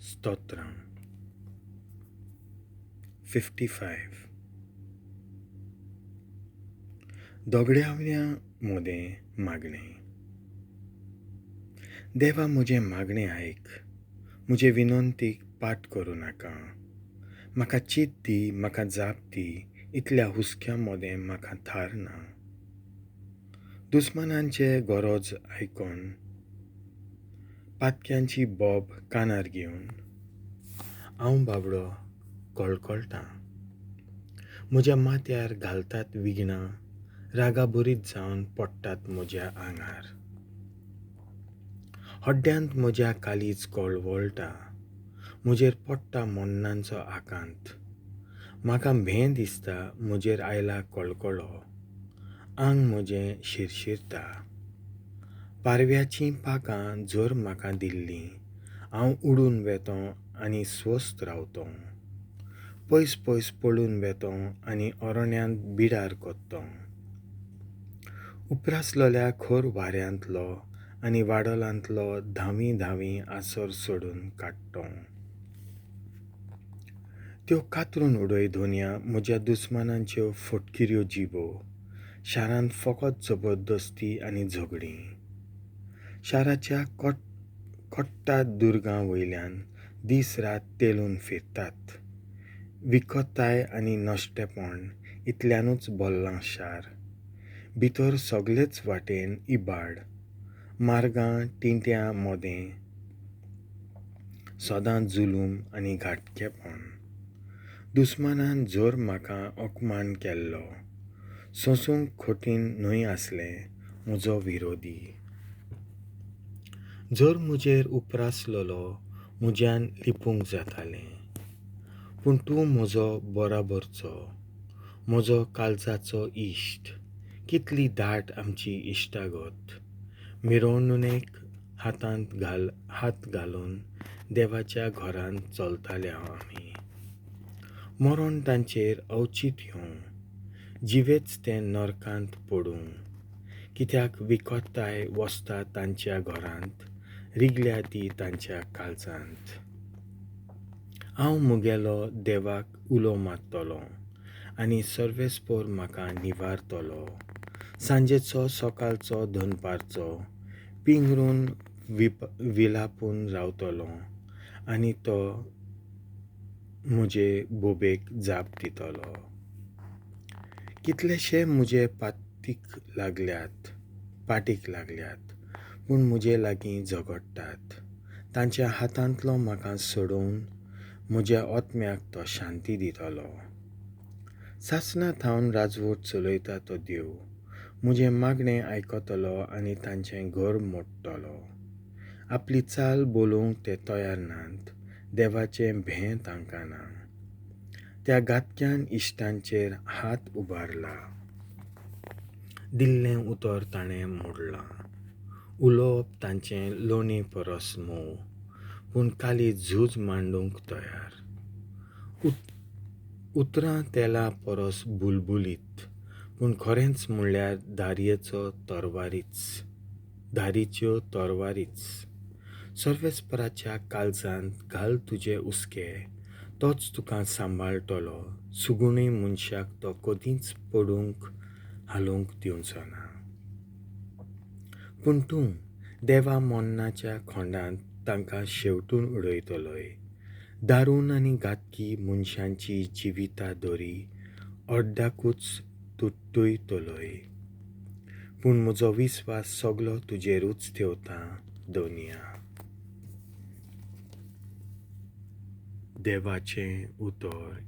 स्तोत्रम 55 दोगड्यावन्या मोदें मागणें. देवा म्हजें मागणें आयक, म्हजे विनंतीक पाट करूं नाका. म्हाका चीत दी, म्हाका जाप दी, इतल्या हुस्क्या मोदें म्हाका थार ना. दुस्मानांचे गरज आयकोन पातक्यांची बोब कानार घेवन हांव बाबडो कळकळटां. म्हज्या माथ्यार घालतात विघ्नां, रागाबरीत जावन पडटात म्हज्या आंगार. हड्ड्यांत म्हज्या कालीज कळवळटा, म्हजेर पडटा मोन्नांचो आकांत. म्हाका भें दिसता म्हजेर आयला कळकळो, आंग म्हजें शिरशिरता. पारव्याचीं पाखां जर म्हाका दिल्लीं, हांव उडून वेतों आनी स्वस्थ रावतों. पयस पयस पळून वेतों आनी अरण्यांत बिडार कोत्तों. उप्रासलोल्या खोर वाऱ्यांतलो आनी वाडोलांतलो धांवी धांवी आसर सोडून काडटों. त्यो कातरून उडयतोन्या म्हज्या दुस्मानांच्यो फटकिऱ्यो जिबो. शारांत फकत जबरदस्ती आनी झगडीं. शाराच्या कोट्टा दुर्गां वयल्यान दीस रात तेलून फिरतात. विखताय आनी नश्टेपण इतल्यानूच भरलां शार. भितर सगळेच वाटेन इबाड, मार्गां तिंट्यां मोदें, सदांच जुलूम आनी घाटकेपण. दुस्मानान जर म्हाका अपमान केल्लो, सोंसूंक कठीण न्हय आसलें म्हजो विरोधी. जर म्हजेर उप्रासलोलो म्हज्यान लिपूंक जातालें. पूण तूं म्हजो बराबरचो, म्हजो काळजाचो इश्ट. कितली दाट आमची इश्टागत. मिरवणुकेक हात घालून देवाच्या घरांत चलताले आमी. मरण तांचेर अवचीत येवं, जिवेच तें नरकांत पडूं. कित्याक विखताय वसता तांच्या घरांत, रिगल्या ती तांच्या काळजांत. हांव मुगेलो देवाक उलो मारतलों आनी सर्वेस्पोर म्हाका निवारतलो. सांजेचो सकाळचो दनपारचो पिंगरून विलापून रावतलों आनी तो म्हजे बोबेक जाप दितलो. कितलेशे म्हजे पाटीक लागल्यात, पूण म्हजे लागीं झगडटात. तांच्या हातांतलो म्हाका सोडून म्हज्या ओतम्याक तो शांती दितलो. सासणां थावन राजवट चलयता तो देव, म्हजें मागणें आयकतलो आनी तांचें घर मोडटलो. आपली चाल बोलोवंक ते तयार नात, देवाचें भें तांकां ना. त्या घातक्यान इश्टांचेर हात उबारला, दिल्लें उतर ताणें मोडलां. उलोवप तांचें लोणी परस मोव, पूण खाली झूज मांडूंक तयार. उतरां तेला परस बुलबुलीत, पूण खरेंच म्हणल्यार धारीच्यो तरवारीच. सर्वेस्पराच्या काळजांत घाल तुजे हुस्के, तोच तुका सांबाळटलो. सुगुणी मनशाक तो kodinch पडूंक हालूंक दिवचो ना. पूण तूं देवा मोन्नाच्या खोंडांत तांकां शेवटून उडयतलोय. दारूण आनी घातकी मनशांची जिविता-दori अर्द्याकूच तुटयतलोय. पूण म्हजो विस्वास सगलो तुजेरूच ठेवतां दोनिया. देवाचें उतर